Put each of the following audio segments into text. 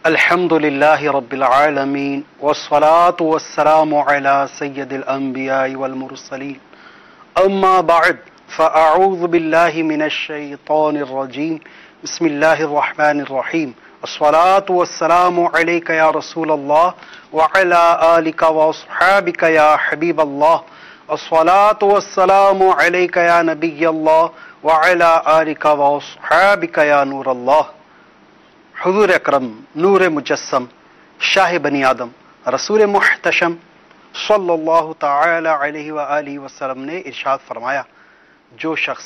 الحمد لله رب العالمين والصلاة والسلام على سيد الأنبياء والمرسلين أما بعد فأعوذ بالله من الشيطان الرجيم بسم الله الرحمن الرحيم الصلاة والسلام عليك يا رسول الله وعلى آلك وأصحابك يا حبيب الله الصلاة والسلام عليك يا نبي الله وعلى آلك وأصحابك يا نور الله. حضور اکرم نور مجسم شاہ بنی آدم رسول محتشم صلی اللہ تعالی علیہ وآلہ وسلم نے ارشاد فرمایا، جو شخص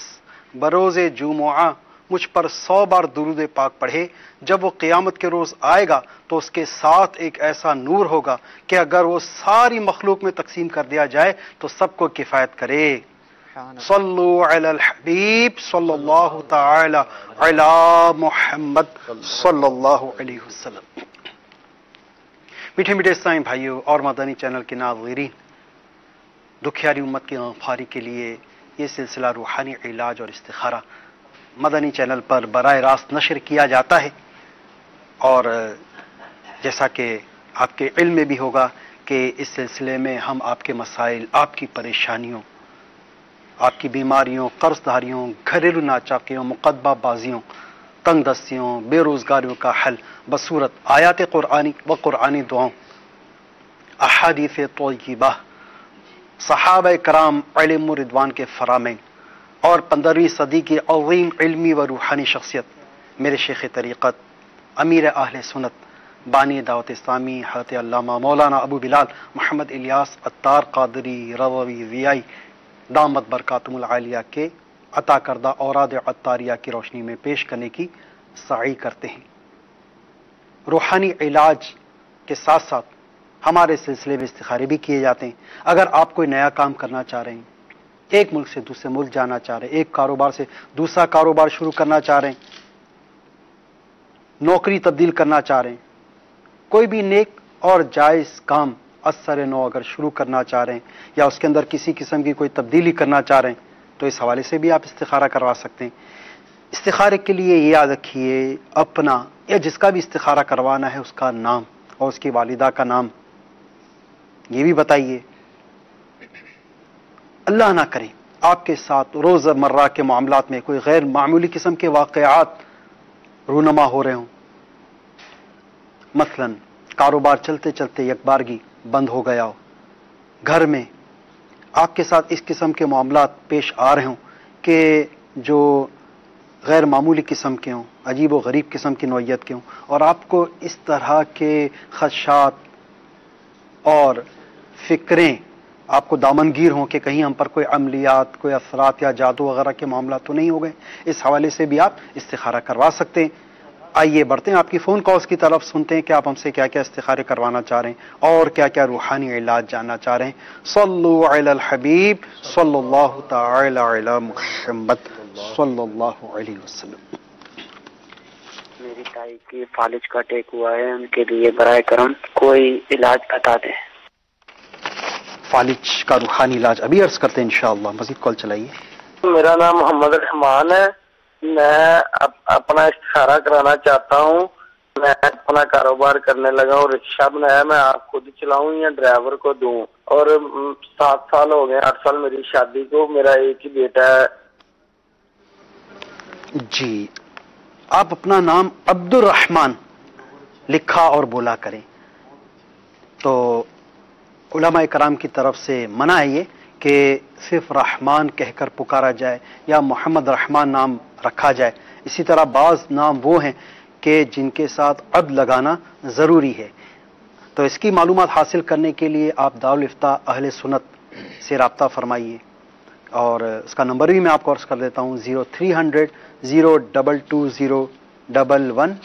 بروز جمعہ مجھ پر 100 بار درود پاک پڑھے، جب وہ قیامت کے روز آئے گا تو اس کے ساتھ ایک ایسا نور ہوگا کہ اگر وہ ساری مخلوق میں تقسیم کر دیا جائے تو سب کو کفایت کرے. صلو علی الحبیب صلی اللہ تعالی علی محمد صلی اللہ علیہ وسلم. میٹھے میٹھے اسلامی بھائیوں اور مدنی چینل کے ناظرین، دکھیاری امت کی غمخواری کے لیے یہ سلسلہ روحانی علاج اور استخارہ مدنی چینل پر براہ راست نشر کیا جاتا ہے، اور جیسا کہ آپ کے علم میں بھی ہوگا کہ اس سلسلے میں ہم آپ کے مسائل، آپ کی پریشانیوں، آپ کی بیماریوں، قرض داریوں، گھریلو ناچاکیوں، مقدمہ بازیوں، تنگ دستیوں، بے روزگاریوں کا حل بصورت آیات قرآنی و قرآنی دعاؤں، احادیث طیبہ، صحابہ کرام علم و رضوان کے فرامین اور 15ویں صدی کی عظیم علمی و روحانی شخصیت میرے شیخ طریقت امیر اہل سنت بانی دعوت اسلامی حضرت علامہ مولانا ابو بلال محمد الیاس عطار قادری رضوی ضیائی دامت برکاتم العالیہ کے عطا کردہ اوراد عطاریہ کی روشنی میں پیش کرنے کی سعی کرتے ہیں. روحانی علاج کے ساتھ ساتھ ہمارے سلسلے میں استخارے بھی کیے جاتے ہیں. اگر آپ کوئی نیا کام کرنا چاہ رہے ہیں، ایک ملک سے دوسرے ملک جانا چاہ رہے ہیں، ایک کاروبار سے دوسرا کاروبار شروع کرنا چاہ رہے ہیں، نوکری تبدیل کرنا چاہ رہے ہیں، کوئی بھی نیک اور جائز کام اثر نو اگر شروع کرنا چاہ رہے ہیں یا اس کے اندر کسی قسم کی کوئی تبدیلی کرنا چاہ رہے ہیں تو اس حوالے سے بھی آپ استخارہ کروا سکتے ہیں. استخارے کے لیے یہ یاد رکھیے، اپنا یا جس کا بھی استخارہ کروانا ہے اس کا نام اور اس کی والدہ کا نام یہ بھی بتائیے. اللہ نہ کرے آپ کے ساتھ روز مرہ کے معاملات میں کوئی غیر معمولی قسم کے واقعات رونما ہو رہے ہوں، مثلا کاروبار چلتے چلتے یکبارگی بند ہو گیا ہو، گھر میں آپ کے ساتھ اس قسم کے معاملات پیش آ رہے ہوں کہ جو غیر معمولی قسم کے ہوں، عجیب و غریب قسم کی نوعیت کے ہوں، اور آپ کو اس طرح کے خدشات اور فکریں آپ کو دامنگیر ہوں کہ کہیں ہم پر کوئی عملیات، کوئی اثرات یا جادو وغیرہ کے معاملات تو نہیں ہو گئے، اس حوالے سے بھی آپ استخارہ کروا سکتے ہیں. آئیے بڑھتے ہیں آپ کی فون کالز کی طرف، سنتے ہیں کہ آپ ہم سے کیا کیا استخارے کروانا چاہ رہے ہیں اور کیا کیا روحانی علاج جاننا چاہ رہے ہیں. صلو علی الحبیب صلی اللہ تعالی علی محمد صلی اللہ علیہ وسلم. میری تائی کی فالج کا اٹیک ہوا ہے، ان کے لیے برائے کرم کوئی علاج بتا دیں. فالج کا روحانی علاج ابھی عرض کرتے ہیں انشاءاللہ. مزید کال چلائیے. میرا نام محمد رحمان ہے، میں اپنا استخارہ کرانا چاہتا ہوں. میں اپنا کاروبار کرنے لگا ہوں، رکشہ بنایا، میں آپ خود چلاؤں یا ڈرائیور کو دوں، اور 7 سال ہو گئے، 8 سال میری شادی کو. میرا ایک ہی بیٹا ہے. جی، آپ اپنا نام عبد الرحمان لکھا اور بولا کریں. تو علماء کرام کی طرف سے منع ہے یہ کہ صرف رحمان کہہ کر پکارا جائے یا محمد رحمان نام رکھا جائے. اسی طرح بعض نام وہ ہیں کہ جن کے ساتھ عبد لگانا ضروری ہے. تو اس کی معلومات حاصل کرنے کے لیے آپ دارالافتاء اہل سنت سے رابطہ فرمائیے، اور اس کا نمبر بھی میں آپ کو عرض کر دیتا ہوں: 0300 022 0112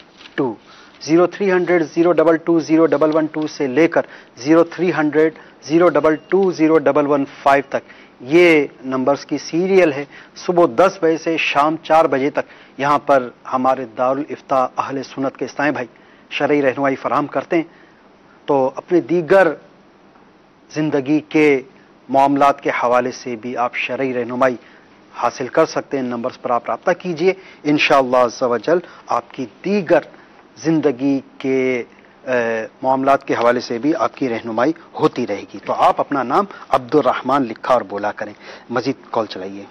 0300 022 0112 سے لے کر 0300 022 0115 تک. یہ نمبرز کی سیریل ہے. صبح 10 بجے سے شام 4 بجے تک یہاں پر ہمارے دارالافتاء اہل سنت کے اسلامی بھائی شرعی رہنمائی فراہم کرتے ہیں. تو اپنے دیگر زندگی کے معاملات کے حوالے سے بھی آپ شرعی رہنمائی حاصل کر سکتے ہیں. نمبرز پر آپ رابطہ کیجئے، انشاءاللہ عز و جل آپ کی دیگر زندگی کے معاملات کے حوالے سے بھی آپ کی رہنمائی ہوتی رہے گی. تو آپ اپنا نام عبد الرحمن لکھا اور بولا کریں. مزید کال چلائیے.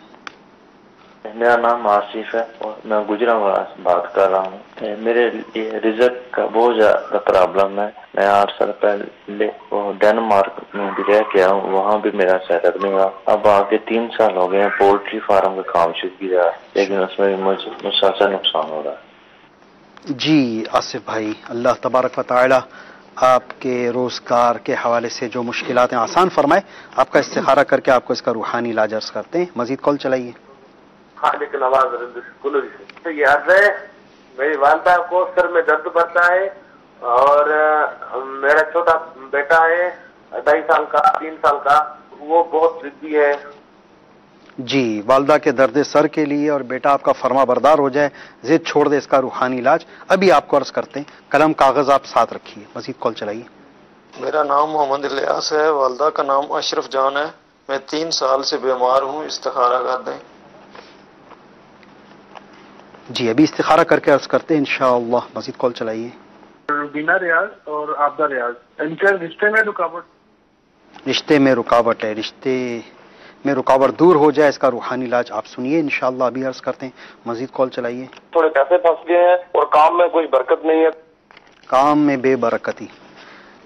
میرا نام آصف ہے اور میں گجرانوالہ سے بات کر رہا ہوں. میرے رزق کا بہت زیادہ پرابلم ہے. میں 8 سال پہلے ڈینمارک میں بھی رہ کے آیا ہوں, وہاں بھی میرا سیٹ اپ نہیں ہوا. اب آگے 3 سال ہو گئے ہیں پولٹری فارم کا کام شروع کیا, لیکن اس میں مجھے مسلسل نقصان ہو رہا ہے. جی آصف بھائی, اللہ تبارک و تعالی آپ کے روزگار کے حوالے سے جو مشکلات ہیں آسان فرمائے. آپ کا استخارہ کر کے آپ کو اس کا روحانی علاج عرض کرتے ہیں. مزید کال چلائیے. خالق نواز سے یہ عرض ہے, میری والدہ کو سر میں درد پڑتا ہے اور میرا چھوٹا بیٹا ہے 2.5 سال کا 3 سال کا, وہ بہت ضدی ہے. جی, والدہ کے درد سر کے لیے اور بیٹا آپ کا فرما بردار ہو جائے, ضد چھوڑ دے, اس کا روحانی علاج ابھی آپ کو عرض کرتے ہیں. قلم کاغذ آپ ساتھ رکھیے. مزید کال چلائیے. میرا نام محمد الیاس ہے, والدہ کا نام اشرف جان ہے. میں 3 سال سے بیمار ہوں, استخارہ کر دیں. جی ابھی استخارہ کر کے عرض کرتے ہیں انشاءاللہ. مزید کال چلائیے. بینا ریاض اور آبدہ ریاض, ان کے رشتے میں رکاوٹ. رشتے میں رکاوٹ ہے, رشتے میں رکاوٹ دور ہو جائے, اس کا روحانی علاج آپ سنیے انشاءاللہ. ابھی عرض کرتے ہیں. مزید کال چلائیے. تھوڑے پیسے پھنس گئے ہیں اور کام میں کوئی برکت نہیں ہے. کام میں بے برکتی,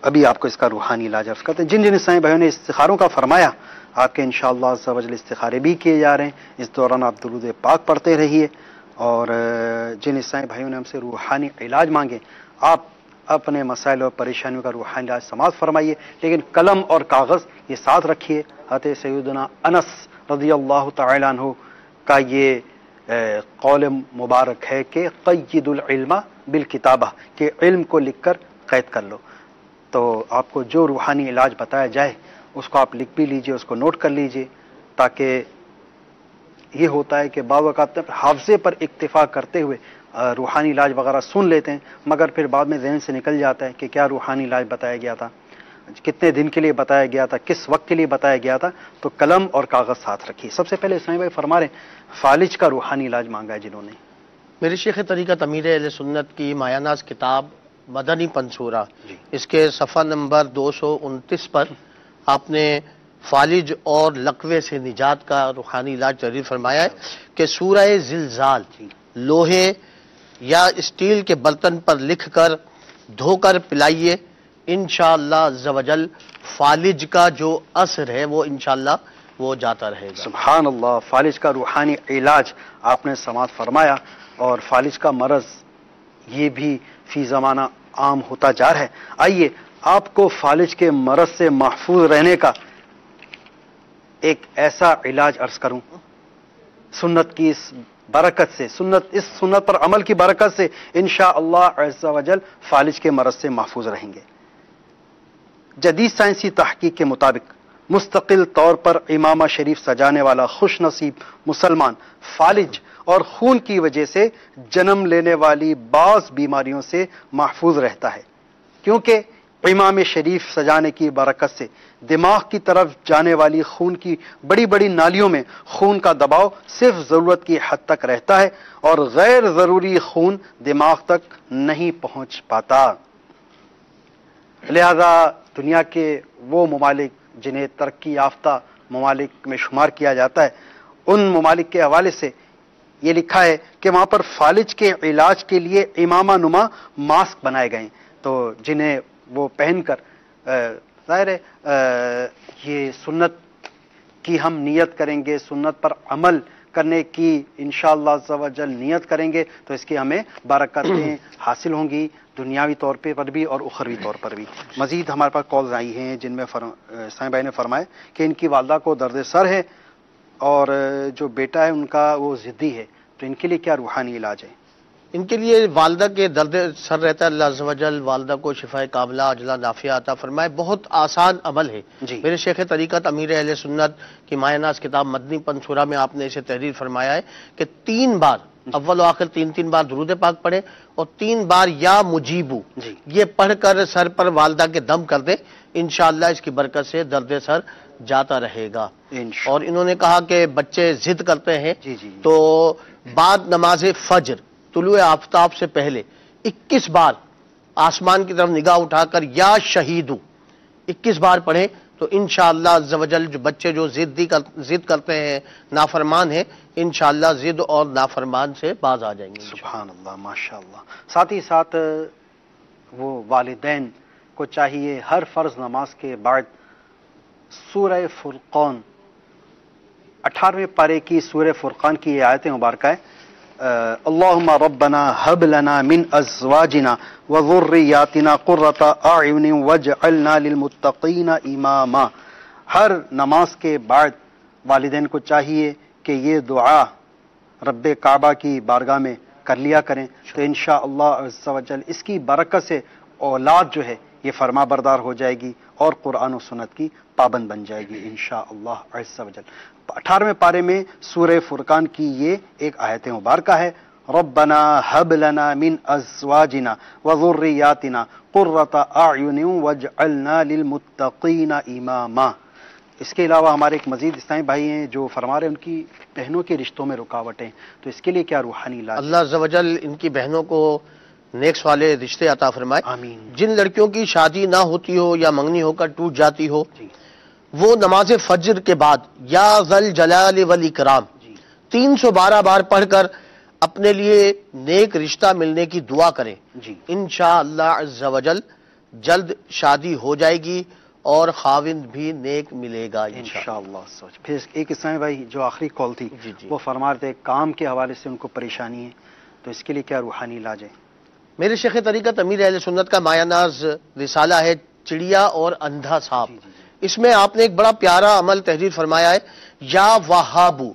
ابھی آپ کو اس کا روحانی علاج عرض کرتے ہیں. جن جن عیسائی بھائیوں نے استخاروں کا فرمایا, آپ کے انشاءاللہ عز و جل استخارے بھی کیے جا رہے ہیں. اس دوران آپ درود پاک پڑھتے رہیے. اور جن عیسائی بھائیوں نے ہم سے روحانی علاج مانگے, آپ اپنے مسائل اور پریشانیوں کا روحانی علاج سماعت فرمائیے, لیکن قلم اور کاغذ یہ ساتھ رکھیے. حضرت سیدنا انس رضی اللہ تعالی عنہ کا یہ قول مبارک ہے کہ قید العلم بالکتابہ, کہ علم کو لکھ کر قید کر لو. تو آپ کو جو روحانی علاج بتایا جائے اس کو آپ لکھ بھی لیجئے, اس کو نوٹ کر لیجئے, تاکہ یہ ہوتا ہے کہ بعض اوقات حافظے پر اکتفا کرتے ہوئے روحانی علاج وغیرہ سن لیتے ہیں, مگر پھر بعد میں ذہن سے نکل جاتا ہے کہ کیا روحانی علاج بتایا گیا تھا, کتنے دن کے لیے بتایا گیا تھا, کس وقت کے لیے بتایا گیا تھا. تو قلم اور کاغذ ساتھ رکھیے. سب سے پہلے اسماعیل بھائی فرما رہے ہیں فالج کا روحانی علاج مانگا ہے جنہوں نے. میرے شیخ طریقت امیر اہل سنت کی مایہ ناز کتاب مدنی پنصورہ, اس کے صفحہ نمبر 229 پر آپ نے فالج اور لقوے سے نجات کا روحانی علاج تحریر فرمایا ہے کہ سورہ زلزال لوہے یا اسٹیل کے برتن پر لکھ کر دھو کر پلائیے. انشاءاللہ عز و جل فالج کا جو اثر ہے وہ انشاءاللہ وہ جاتا رہے گا. سبحان اللہ, فالج کا روحانی علاج آپ نے سماعت فرمایا. اور فالج کا مرض یہ بھی فی زمانہ عام ہوتا جا رہا ہے. آئیے آپ کو فالج کے مرض سے محفوظ رہنے کا ایک ایسا علاج عرض کروں. سنت کی اس برکت سے, اس سنت پر عمل کی برکت سے انشاءاللہ عز و جل فالج کے مرض سے محفوظ رہیں گے. جدید سائنسی تحقیق کے مطابق مستقل طور پر امامہ شریف سجانے والا خوش نصیب مسلمان فالج اور خون کی وجہ سے جنم لینے والی بعض بیماریوں سے محفوظ رہتا ہے, کیونکہ امام شریف سجانے کی برکت سے دماغ کی طرف جانے والی خون کی بڑی بڑی نالیوں میں خون کا دباؤ صرف ضرورت کی حد تک رہتا ہے اور غیر ضروری خون دماغ تک نہیں پہنچ پاتا. لہذا دنیا کے وہ ممالک جنہیں ترقی یافتہ ممالک میں شمار کیا جاتا ہے, ان ممالک کے حوالے سے یہ لکھا ہے کہ وہاں پر فالج کے علاج کے لیے امامہ نما ماسک بنائے گئے ہیں, تو جنہیں وہ پہن کر ظاہر ہے یہ سنت کی ہم نیت کریں گے, سنت پر عمل کرنے کی انشاءاللہ عز و جل نیت کریں گے, تو اس کی ہمیں برکتیں حاصل ہوں گی دنیاوی طور پر بھی اور اخروی طور پر بھی. مزید ہمارے پاس کالز آئی ہیں جن میں سائیں بھائی نے فرمایا کہ ان کی والدہ کو درد سر ہے اور جو بیٹا ہے ان کا وہ ضدی ہے, تو ان کے لیے کیا روحانی علاج ہے؟ ان کے لیے والدہ کے درد سر رہتا ہے, اللہ عز و جل والدہ کو شفاء کاملہ عاجلہ نافعہ عطا فرمائے. بہت آسان عمل ہے. میرے شیخ طریقت امیر اہل سنت کی مایہ ناز کتاب مدنی پنصورہ میں آپ نے اسے تحریر فرمایا ہے کہ 3 بار اول و آخر 3 بار درود پاک پڑھے اور 3 بار یا مجیبو یہ پڑھ کر سر پر والدہ کے دم کر دے. انشاءاللہ اس کی برکت سے درد سر جاتا رہے گا. اور انہوں نے کہا کہ بچے ضد کرتے ہیں, تو بعد نماز فجر طلوع آفتاب سے پہلے 21 بار آسمان کی طرف نگاہ اٹھا کر یا شہیدو 21 بار پڑھیں تو انشاءاللہ عز و جل جو بچے جو ضد کرتے ہیں، نافرمان ہیں، انشاءاللہ ضد اور نافرمان سے باز آ جائیں گے. سبحان اللہ، ماشاءاللہ. ساتھ ہی ساتھ وہ والدین کو چاہیے ہر فرض نماز کے بعد سورہ فرقان 18ویں پارے کی سورہ فرقان کی یہ آیت مبارکہ ہے، اللہم ربنا ہب لنا من ازواجنا وذریاتنا قرۃ اعین واجعلنا للمتقین اماما. ہر نماز کے بعد والدین کو چاہیے کہ یہ دعا رب کعبہ کی بارگاہ میں کر لیا کریں، تو انشاءاللہ عز و جل اس کی برکت سے اولاد جو ہے یہ فرما بردار ہو جائے گی اور قرآن و سنت کی پابند بن جائے گی انشاءاللہ عز و جل. 18ویں پارے میں سورہ فرقان کی یہ ایک آیت مبارکہ ہے، ربنا ہب لنا من ازواجنا وذریاتنا قرۃ اعین واجعلنا للمتقین اماما. اس کے علاوہ ہمارے ایک مزید اسلامی بھائی ہیں جو فرما رہے ہیں ان کی بہنوں کے رشتوں میں رکاوٹیں، تو اس کے لیے کیا روحانی علاج؟ اللہ عز و جل ان کی بہنوں کو نیک والے رشتے عطا فرمائے. آمین. جن لڑکیوں کی شادی نہ ہوتی ہو یا منگنی ہو کر ٹوٹ جاتی ہو، وہ نماز فجر کے بعد یا ذل جلال والاکرام 312 بار پڑھ کر اپنے لیے نیک رشتہ ملنے کی دعا کریں. انشاءاللہ عز و جل جلد شادی ہو جائے گی اور خاوند بھی نیک ملے گا انشاءاللہ. پھر ایک اسلامی بھائی جو آخری کال تھی وہ فرما رہے تھے کام کے حوالے سے ان کو پریشانی ہے، تو اس کے لیے کیا روحانی علاج ہے؟ میرے شیخ طریقت امیر اہل سنت کا مایہ ناز رسالہ ہے چڑیا اور اندھا سانپ. اس میں آپ نے ایک بڑا پیارا عمل تحریر فرمایا ہے، یا وہابو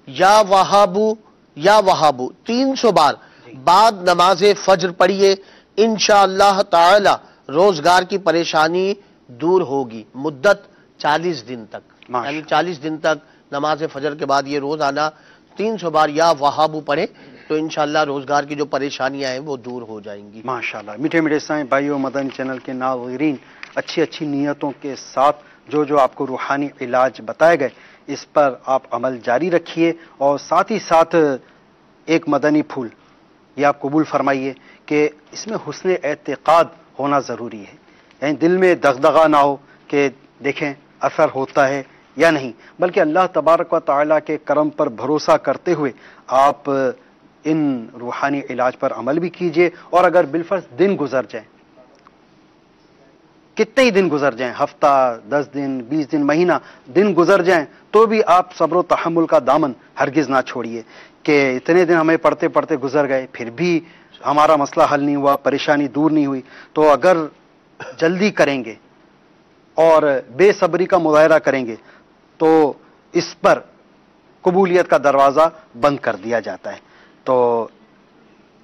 یا وہابو یا وہابو 300 بار بعد نماز فجر پڑھیے، انشاءاللہ تعالی روزگار کی پریشانی دور ہوگی. مدت 40 دن تک، یعنی 40 دن تک نماز فجر کے بعد یہ روز آنا 300 بار یا وہابو پڑھیں تو انشاءاللہ روزگار کی جو پریشانیاں ہیں وہ دور ہو جائیں گی. ماشاءاللہ. میٹھے میٹھے اسلامی بھائیوں، مدنی چینل کے ناظرین، اچھی اچھی نیتوں کے ساتھ جو آپ کو روحانی علاج بتائے گئے اس پر آپ عمل جاری رکھیے، اور ساتھ ہی ساتھ ایک مدنی پھول یہ آپ قبول فرمائیے کہ اس میں حسن اعتقاد ہونا ضروری ہے. یعنی دل میں دغدغہ نہ ہو کہ دیکھیں اثر ہوتا ہے یا نہیں، بلکہ اللہ تبارک و تعالیٰ کے کرم پر بھروسہ کرتے ہوئے آپ ان روحانی علاج پر عمل بھی کیجئے. اور اگر بالفرض دن گزر جائیں، کتنے ہی دن گزر جائیں، ہفتہ، 10 دن، 20 دن، مہینہ، دن گزر جائیں، تو بھی آپ صبر و تحمل کا دامن ہرگز نہ چھوڑیے کہ اتنے دن ہمیں پڑھتے پڑھتے گزر گئے پھر بھی ہمارا مسئلہ حل نہیں ہوا، پریشانی دور نہیں ہوئی. تو اگر جلدی کریں گے اور بے صبری کا مظاہرہ کریں گے تو اس پر قبولیت کا دروازہ بند کر دیا جاتا ہے. تو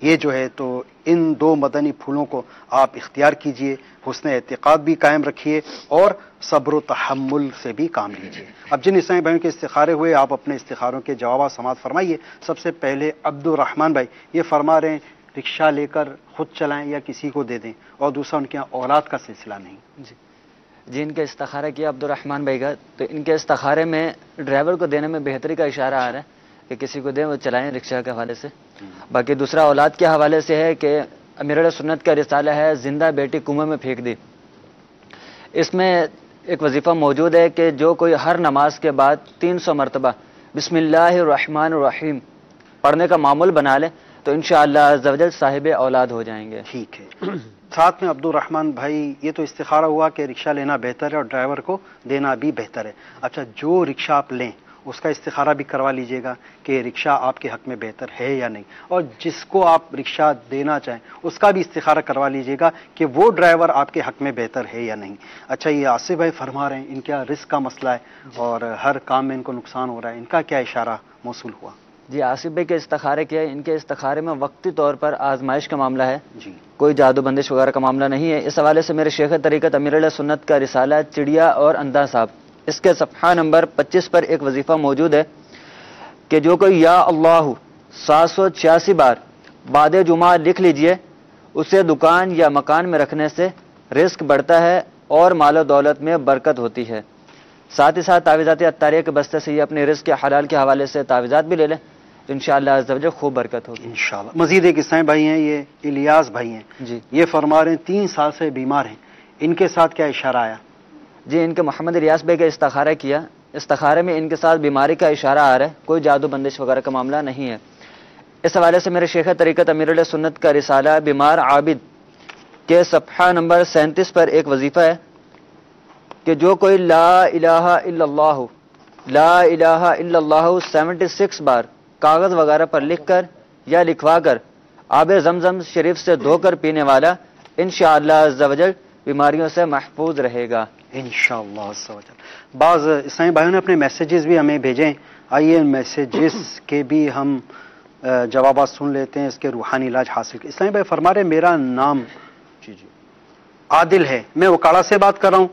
یہ جو ہے تو ان 2 مدنی پھولوں کو آپ اختیار کیجئے، حسن اعتقاد بھی قائم رکھیے اور صبر و تحمل سے بھی کام لیجئے. اب جن اسلامی بھائیوں کے استخارے ہوئے آپ اپنے استخاروں کے جوابات سماعت فرمائیے. سب سے پہلے عبد الرحمن بھائی یہ فرما رہے ہیں رکشہ لے کر خود چلائیں یا کسی کو دے دیں، اور دوسرا ان کے یہاں اولاد کا سلسلہ نہیں. جی ان کا استخارہ کیا عبد الرحمن بھائی کا، تو ان کے استخارے میں ڈرائیور کو دینے میں بہتری کا اشارہ آ رہا ہے کہ کسی کو دیں وہ چلائیں رکشہ کے حوالے سے. باقی دوسرا اولاد کے حوالے سے ہے کہ امیر علیہ سنت کا رسالہ ہے زندہ بیٹی کنویں میں پھینک دی. اس میں ایک وظیفہ موجود ہے کہ جو کوئی ہر نماز کے بعد 300 مرتبہ بسم اللہ الرحمن الرحیم پڑھنے کا معمول بنا لے تو انشاءاللہ عز و جل صاحب اولاد ہو جائیں گے. ٹھیک ہے. ساتھ میں عبد الرحمن بھائی یہ تو استخارہ ہوا کہ رکشہ لینا بہتر ہے اور ڈرائیور کو دینا بھی بہتر ہے. اچھا جو رکشہ آپ لیں اس کا استخارہ بھی کروا لیجئے گا کہ رکشہ آپ کے حق میں بہتر ہے یا نہیں، اور جس کو آپ رکشہ دینا چاہیں اس کا بھی استخارہ کروا لیجئے گا کہ وہ ڈرائیور آپ کے حق میں بہتر ہے یا نہیں. اچھا یہ آصف بھائی فرما رہے ہیں ان کا رزق کا مسئلہ ہے اور ہر کام میں ان کو نقصان ہو رہا ہے، ان کا کیا اشارہ موصول ہوا؟ جی آصف بھائی کے استخارے کیا ہے، ان کے استخارے میں وقتی طور پر آزمائش کا معاملہ ہے، جی کوئی جادو بندش وغیرہ کا معاملہ نہیں ہے. اس حوالے سے میرے شیخ طریقت امیر علیہ سنت کا رسالہ چڑیا اور اندھا صاحب، اس کے صفحہ نمبر 25 پر ایک وظیفہ موجود ہے کہ جو کوئی یا اللہ 786 بار بعد جمعہ لکھ لیجئے، اسے دکان یا مکان میں رکھنے سے رزق بڑھتا ہے اور مال و دولت میں برکت ہوتی ہے. ساتھ ہی ساتھ تعویذات عطاریہ کے بستے سے یہ اپنے رزق کے حلال کے حوالے سے تعویذات بھی لے لیں. تو انشاءاللہ عز و جل خوب برکت ہوگی انشاءاللہ. مزید ایک اسلام بھائی ہیں، یہ الیاس بھائی ہیں جی. یہ فرما رہے ہیں 3 سال سے بیمار ہیں، ان کے ساتھ کیا اشارہ آیا؟ جی ان کے محمد ریاض بھائی کا استخارہ کیا، استخارے میں ان کے ساتھ بیماری کا اشارہ آ رہا ہے، کوئی جادو بندش وغیرہ کا معاملہ نہیں ہے. اس حوالے سے میرے شیخ طریقت امیر علیہ سنت کا رسالہ بیمار عابد کے صفحہ نمبر 37 پر ایک وظیفہ ہے کہ جو کوئی لا الہ الا اللہ 76 بار کاغذ وغیرہ پر لکھ کر یا لکھوا کر آب زمزم شریف سے دھو کر پینے والا انشاءاللہ عز و جل بیماریوں سے محفوظ رہے گا انشاءاللہ عز و جل. بعض اسلامی بھائیوں نے اپنے میسیجز بھی ہمیں بھیجیں، آئیے ان میسیجز کے بھی ہم جوابات سن لیتے ہیں، اس کے روحانی علاج حاصل. اسلامی بھائی فرما رہے میرا نام عادل ہے، میں وکاڑا سے بات کر رہا ہوں.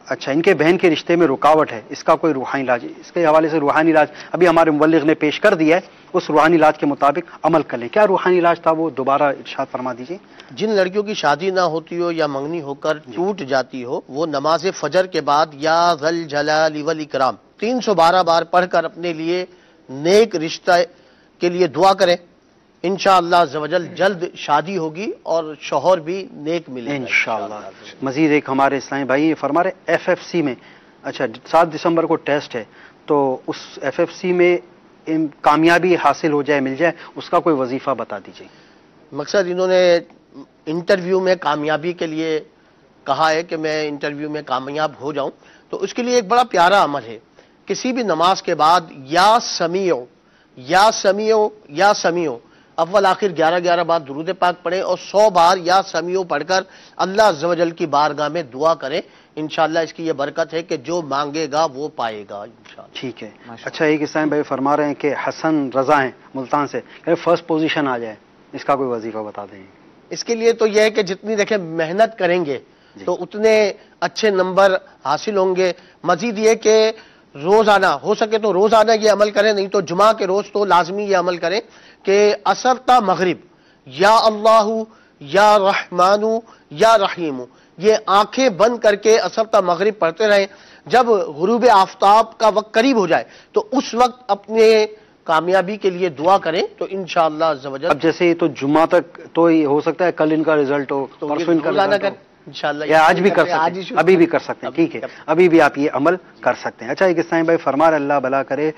اچھا، ان کے بہن کے رشتے میں رکاوٹ ہے، اس کا کوئی روحانی علاج؟ اس کے حوالے سے روحانی علاج ابھی ہمارے مبلغ نے پیش کر دیا ہے، اس روحانی علاج کے مطابق عمل کر لیں. کیا روحانی علاج تھا وہ دوبارہ ارشاد فرما دیجیے. جن لڑکیوں کی شادی نہ ہوتی ہو یا منگنی ہو کر ٹوٹ جاتی ہو، وہ نماز فجر کے بعد یا ذل جلال والاکرام 312 بار پڑھ کر اپنے لیے نیک رشتہ کے لیے دعا کریں، انشاءاللہ عز و جل جلد شادی ہوگی اور شوہر بھی نیک ملے گا انشاءاللہ. مزید ایک ہمارے اسلامی بھائی فرما رہے FFC میں، اچھا 7 دسمبر کو ٹیسٹ ہے، تو اس FFC میں کامیابی حاصل ہو جائے، مل جائے، اس کا کوئی وظیفہ بتا دیجیے. مقصد انہوں نے انٹرویو میں کامیابی کے لیے کہا ہے کہ میں انٹرویو میں کامیاب ہو جاؤں، تو اس کے لیے ایک بڑا پیارا عمل ہے. کسی بھی نماز کے بعد یا سمیعو یا سمیعو یا سمیعو اول آخر 11 بار درود پاک پڑھیں اور 100 بار یا سمیعو پڑھ کر اللہ عز و جل کی بارگاہ میں دعا کریں. انشاءاللہ اس کی یہ برکت ہے کہ جو مانگے گا وہ پائے گا انشاءاللہ. ٹھیک ہے. اچھا، ایک اسلام بھائی فرما رہے ہیں کہ حسن رضا ہیں ملتان سے، فرسٹ پوزیشن آ جائے، اس کا کوئی وظیفہ بتا دیں. اس کے لیے تو یہ ہے کہ جتنی دیکھیں محنت کریں گے تو اتنے اچھے نمبر حاصل ہوں گے. مزید یہ کہ روزانہ ہو سکے تو روزانہ یہ عمل کریں، نہیں تو جمعہ کے روز تو لازمی یہ عمل کریں کہ عصر تا مغرب یا اللہ یا رحمان یا رحیم یہ آنکھیں بند کر کے عصر تا مغرب پڑھتے رہیں. جب غروب آفتاب کا وقت قریب ہو جائے تو اس وقت اپنے کامیابی کے لیے دعا کریں تو انشاءاللہ عز و جل. اب جیسے یہ تو جمعہ تک تو یہ ہو سکتا ہے کل ان کا رزلٹ ہو، پرسوں ان کا رزلٹ ہو، انشاءاللہ یا آج بھی کر سکتے ہیں، ابھی بھی کر سکتے ہیں. ٹھیک ہے، ابھی بھی آپ یہ عمل کر سکتے ہیں. اچھا، ایک اسلامی بھائی فرما رہے اللہ بھلا کرے،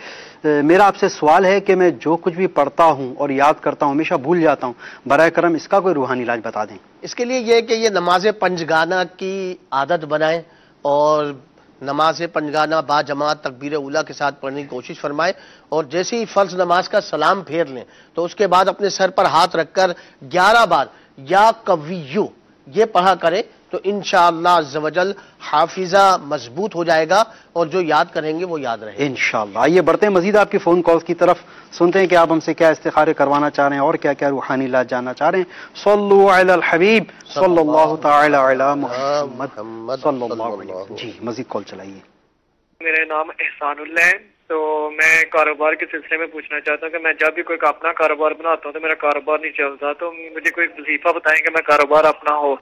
میرا آپ سے سوال ہے کہ میں جو کچھ بھی پڑھتا ہوں اور یاد کرتا ہوں ہمیشہ بھول جاتا ہوں، برائے کرم اس کا کوئی روحانی علاج بتا دیں. اس کے لیے یہ کہ یہ نماز پنجگانہ کی عادت بنائیں اور نماز پنجگانہ با جماعت تکبیر اولیٰ کے ساتھ پڑھنے کی کوشش فرمائیں، اور جیسے ہی فرض نماز کا سلام پھیر لیں تو اس کے بعد اپنے سر پر ہاتھ رکھ کر 11 بار یا قویو یہ پڑھا کریں تو انشاءاللہ عز و جل حافظہ مضبوط ہو جائے گا اور جو یاد کریں گے وہ یاد رہے گا انشاءاللہ. آئیے بڑھتے ہیں مزید آپ کی فون کالز کی طرف، سنتے ہیں کہ آپ ہم سے کیا استخارے کروانا چاہ رہے ہیں اور کیا کیا روحانی علاج جاننا چاہ رہے ہیں. صلو علی الحبیب صلی اللہ تعالی علی محمد صلی اللہ علیہ وسلم. جی مزید کال چلائیے. میرا نام احسان اللہ ہے، تو میں کاروبار کے سلسلے میں پوچھنا چاہتا ہوں کہ میں جب بھی کوئی اپنا کاروبار بناتا ہوں تو میرا کاروبار نہیں چلتا، تو مجھے کوئی وظیفہ بتائیں کہ میں کاروبار اپنا ہو.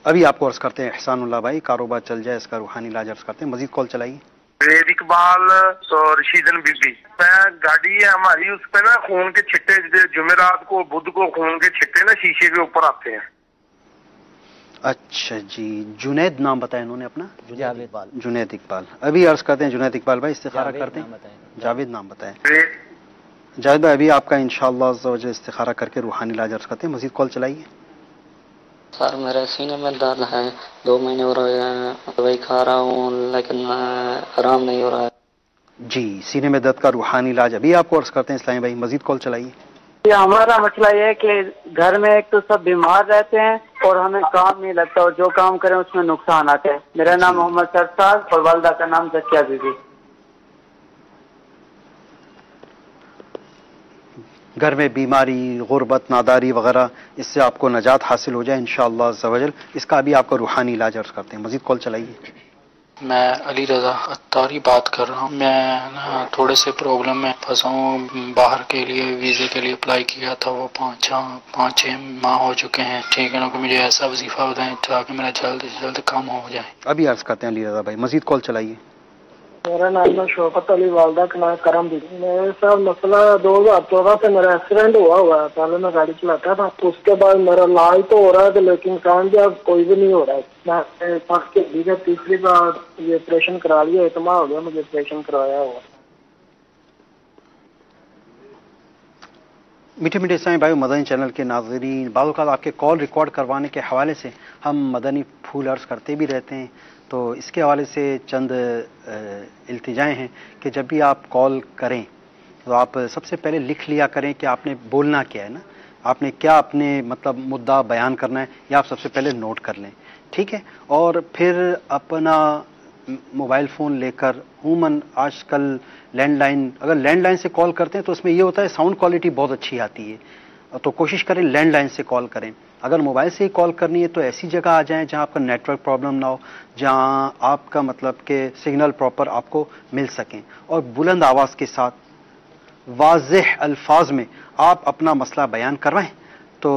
ابھی آپ کو عرض کرتے ہیں احسان اللہ بھائی، کاروبار چل جائے اس کا روحانی علاج عرض کرتے ہیں. مزید کال چلائیے. وید اقبال اور رشیدن بی بی، میں گاڑی ہے ہماری، اس پہ نا خون کے چھٹے جمعرات کو بدھ کو خون کے چھٹے نا شیشے کے اوپر آتے ہیں. اچھا جی، جنید نام بتایا انہوں نے اپنا؟ جنید اقبال. ابھی عرض کرتے ہیں جنید اقبال بھائی استخارہ کرتے ہیں. جاوید نام بتائیں. جاوید بھائی ابھی آپ کا انشاءاللہ عز و جل استخارہ کر کے روحانی علاج عرض کرتے ہیں. مزید کال چلائیے. سر میرے سینے میں درد ہے، 2 مہینے ہو رہے ہیں، دوائی کھا رہا ہوں لیکن آرام نہیں ہو رہا ہے. جی، سینے میں درد کا روحانی علاج ابھی آپ کو عرض کرتے ہیں اسلامی بھائی. مزید کال چلائیے. ہمارا مسئلہ یہ ہے کہ گھر میں ایک تو سب بیمار رہتے ہیں اور ہمیں کام نہیں لگتا، اور جو کام کریں اس میں نقصان آتے ہیں. میرا نام محمد سرفراز اور والدہ کا نام زکیہ بی بی. گھر میں بیماری، غربت، ناداری وغیرہ، اس سے آپ کو نجات حاصل ہو جائے انشاءاللہ عز و جل. اس کا ابھی آپ کو روحانی علاج عرض کرتے ہیں. مزید کال چلائیے. میں علی رضا اتاری بات کر رہا ہوں. میں تھوڑے سے پرابلم میں پھنسا ہوں. باہر کے لیے ویزے کے لیے اپلائی کیا تھا، وہ 5-6 ماہ ہو چکے ہیں. ٹھیک ہے نا، کہ مجھے ایسا وظیفہ بتائیں تاکہ میرا جلد سے جلد کام ہو جائے. ابھی عرض کرتے ہیں علی رضا بھائی. مزید کال چلائیے. میرا نام ہے شوکت علی، والدہ کا نام کرم بی۔ میرے ساتھ مسئلہ 2014 سے میرا ایکسیڈنٹ ہوا ہے۔ پہلے میں گاڑی چلاتا تھا، اس کے بعد میرا علاج تو ہو رہا ہے لیکن کامیاب کوئی بھی نہیں ہو رہا ہے۔ میں پاک کے لیے تیسری بار یہ آپریشن کرا لیا، اعتماد ہو گیا مجھے آپریشن کرایا ہوا۔ میٹھے میٹھے اسلامی بھائی، مدنی چینل کے ناظرین، بعض اوقات آپ کے کال ریکارڈ کروانے کے حوالے سے ہم مدنی پھول عرض کرتے بھی رہتے ہیں، تو اس کے حوالے سے چند التجائیں ہیں کہ جب بھی آپ کال کریں تو آپ سب سے پہلے لکھ لیا کریں کہ آپ نے بولنا کیا ہے نا، آپ نے کیا اپنے مطلب مدعا بیان کرنا ہے، یا آپ سب سے پہلے نوٹ کر لیں، ٹھیک ہے؟ اور پھر اپنا موبائل فون لے کر، عموماً آج کل لینڈ لائن، اگر لینڈ لائن سے کال کرتے ہیں تو اس میں یہ ہوتا ہے ساؤنڈ کوالٹی بہت اچھی آتی ہے، تو کوشش کریں لینڈ لائن سے کال کریں۔ اگر موبائل سے ہی کال کرنی ہے تو ایسی جگہ آ جائیں جہاں آپ کا نیٹ ورک پرابلم نہ ہو، جہاں آپ کا مطلب کہ سگنل پراپر آپ کو مل سکیں، اور بلند آواز کے ساتھ واضح الفاظ میں آپ اپنا مسئلہ بیان کروائیں، تو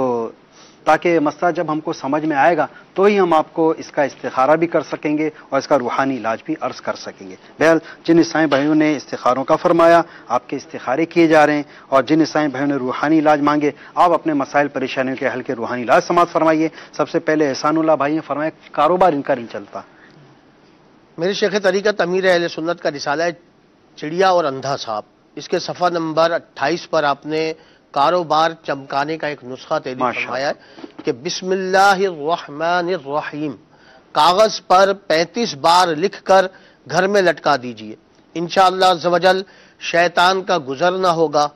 تاکہ مسئلہ جب ہم کو سمجھ میں آئے گا تو ہی ہم آپ کو اس کا استخارہ بھی کر سکیں گے اور اس کا روحانی علاج بھی عرض کر سکیں گے۔ بہرحال جن اسلامی بھائیوں نے استخاروں کا فرمایا، آپ کے استخارے کیے جا رہے ہیں، اور جن اسلامی بھائیوں نے روحانی علاج مانگے، آپ اپنے مسائل پریشانیوں کے حل کے روحانی علاج سماعت فرمائیے۔ سب سے پہلے احسان اللہ بھائی نے فرمایا کاروبار ان کا نہیں چلتا۔ میرے شیخ طریقت امیر اہل سنت کا رسالہ ہے چڑیا اور اندھا صاحب، اس کے صفحہ نمبر 28 پر آپ نے کاروبار چمکانے کا ایک نسخہ تحریر فرمایا ہے کہ بسم اللہ الرحمن الرحیم کاغذ پر 35 بار لکھ کر گھر میں لٹکا دیجئے، انشاءاللہ عز و جل شیطان کا گزر نہ ہوگا،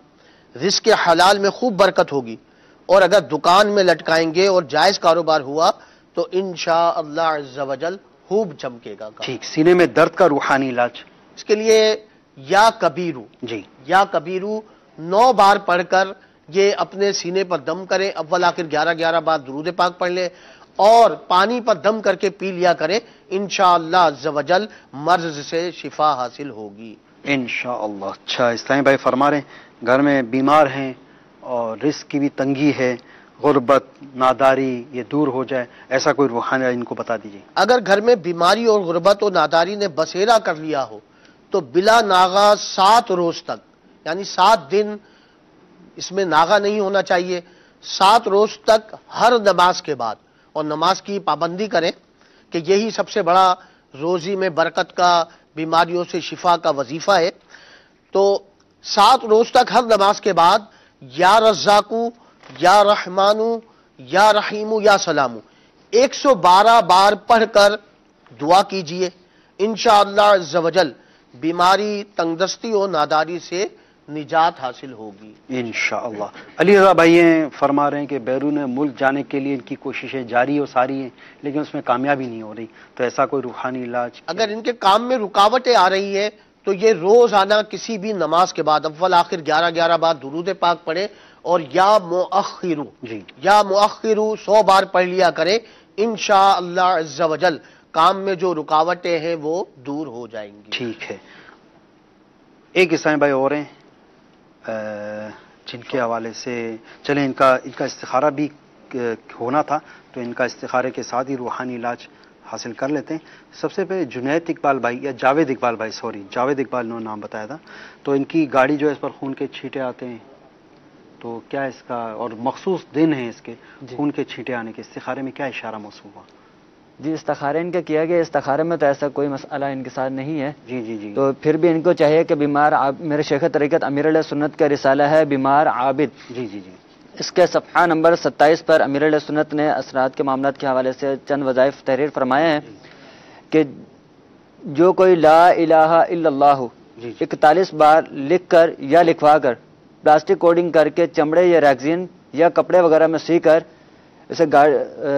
رزق حلال میں خوب برکت ہوگی، اور اگر دکان میں لٹکائیں گے اور جائز کاروبار ہوا تو انشاءاللہ عز و جل خوب چمکے گا۔ ٹھیک، سینے میں درد کا روحانی علاج، اس کے لیے یا کبیرو، جی یا کبیرو 9 بار پڑھ کر یہ اپنے سینے پر دم کریں، اول آخر 11 بار درود پاک پڑھ لیں اور پانی پر دم کر کے پی لیا کریں، انشاءاللہ عز و جل مرض سے شفا حاصل ہوگی انشاءاللہ۔ اچھا، اسلامی بھائی فرما رہے ہیں گھر میں بیمار ہیں اور رزق کی بھی تنگی ہے، غربت ناداری یہ دور ہو جائے، ایسا کوئی روحانی ان کو بتا دیجیے۔ اگر گھر میں بیماری اور غربت اور ناداری نے بسیرا کر لیا ہو تو بلا ناغا 7 روز تک، یعنی 7 دن اس میں ناغا نہیں ہونا چاہیے، 7 روز تک ہر نماز کے بعد، اور نماز کی پابندی کریں کہ یہی سب سے بڑا روزی میں برکت کا، بیماریوں سے شفا کا وظیفہ ہے، تو 7 روز تک ہر نماز کے بعد یا رزاقو یا رحمانو یا رحیمو یا سلامو 112 بار پڑھ کر دعا کیجئے، انشاءاللہ عز و جل بیماری، تنگدستی اور ناداری سے نجات حاصل ہوگی انشاءاللہ۔ علی رضا بھائی فرما رہے ہیں کہ بیرون ملک جانے کے لیے ان کی کوششیں جاری و ساری ہیں لیکن اس میں کامیابی نہیں ہو رہی، تو ایسا کوئی روحانی علاج؟ اگر ان کے کام میں رکاوٹیں آ رہی ہیں تو یہ روزانہ کسی بھی نماز کے بعد اول آخر 11 بار درود پاک پڑھیں، اور یا مؤخرو، یا مؤخرو 100 بار پڑھ لیا کریں، انشاءاللہ عز و جل کام میں جو رکاوٹیں ہیں وہ دور ہو جائیں گی۔ ٹھیک ہے، ایک اسلامی بھائی اور ہیں جن کے حوالے سے چلیں ان کا استخارہ بھی ہونا تھا، تو ان کا استخارے کے ساتھ ہی روحانی علاج حاصل کر لیتے ہیں۔ سب سے پہلے جنید اقبال بھائی، یا جاوید اقبال بھائی، جاوید اقبال نے نام بتایا تھا، تو ان کی گاڑی جو ہے اس پر خون کے چھینٹے آتے ہیں، تو کیا اس کا، اور مخصوص دن ہے اس کے خون کے چھینٹے آنے کے، استخارے میں کیا اشارہ موصول ہوا؟ جی، استخارہ ان کا کیا گیا، استخارے میں تو ایسا کوئی مسئلہ ان کے ساتھ نہیں ہے، جی تو پھر بھی ان کو چاہیے کہ بیمار، میرے شیخ طریقت امیر علیہ سنت کا رسالہ ہے بیمار عابد، جی اس کے صفحہ نمبر 27 پر امیر علیہ سنت نے اثرات کے معاملات کے حوالے سے چند وظائف تحریر فرمائے ہیں کہ جو کوئی لا الہ الا اللہ 41 بار لکھ کر یا لکھوا کر پلاسٹک کوڈنگ کر کے چمڑے یا ریگزین یا کپڑے وغیرہ میں سی کر اسے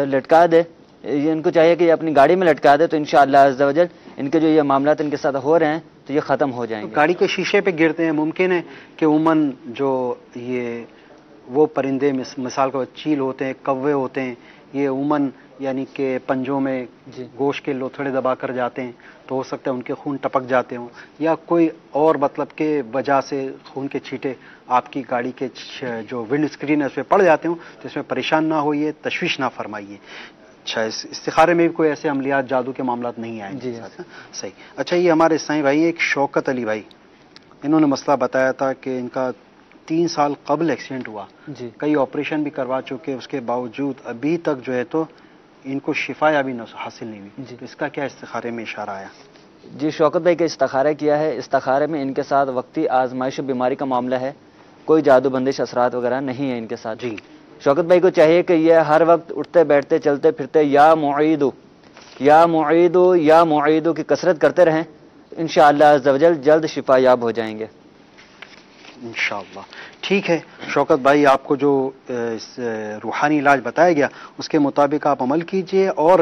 لٹکا دے، ان کو چاہیے کہ یہ اپنی گاڑی میں لٹکا دے، تو انشاءاللہ عز و جل ان کے جو یہ معاملات ان کے ساتھ ہو رہے ہیں تو یہ ختم ہو جائیں گے۔ گاڑی کے شیشے پہ گرتے ہیں، ممکن ہے کہ عموماً جو یہ وہ پرندے مثال کو چیل ہوتے ہیں، کوے ہوتے ہیں، یہ عموماً یعنی کہ پنجوں میں گوشت کے لوتھڑے دبا کر جاتے ہیں، تو ہو سکتا ہے ان کے خون ٹپک جاتے ہوں، یا کوئی اور مطلب کہ وجہ سے خون کے چھینٹے آپ کی گاڑی کے جو ونڈ اسکرین ہے اس پہ پڑ جاتے ہوں، تو اس میں پریشان نہ ہوئیے، تشویش نہ فرمائیے۔ اچھا، اس استخارے میں بھی کوئی ایسے عملیات جادو کے معاملات نہیں آئے؟ جی صحیح. اچھا، یہ ہمارے سائیں بھائی ایک شوکت علی بھائی، انہوں نے مسئلہ بتایا تھا کہ ان کا 3 سال قبل ایکسیڈنٹ ہوا، جی کئی آپریشن بھی کروا چکے، اس کے باوجود ابھی تک جو ہے تو ان کو شفا یابی حاصل نہیں ہوئی. جی. تو اس کا کیا استخارے میں اشارہ آیا؟ جی شوکت بھائی کا استخارہ کیا ہے. استخارے میں ان کے ساتھ وقتی آزمائش و بیماری کا معاملہ ہے، کوئی جادو بندش اثرات وغیرہ نہیں ہے ان کے ساتھ. جی. شوکت بھائی کو چاہیے کہ یہ ہر وقت اٹھتے بیٹھتے چلتے پھرتے یا معیدو یا معیدو یا معیدو کی کثرت کرتے رہیں، انشاءاللہ عز و جل جلد شفا یاب ہو جائیں گے انشاءاللہ. ٹھیک ہے شوکت بھائی، آپ کو جو روحانی علاج بتایا گیا اس کے مطابق آپ عمل کیجئے، اور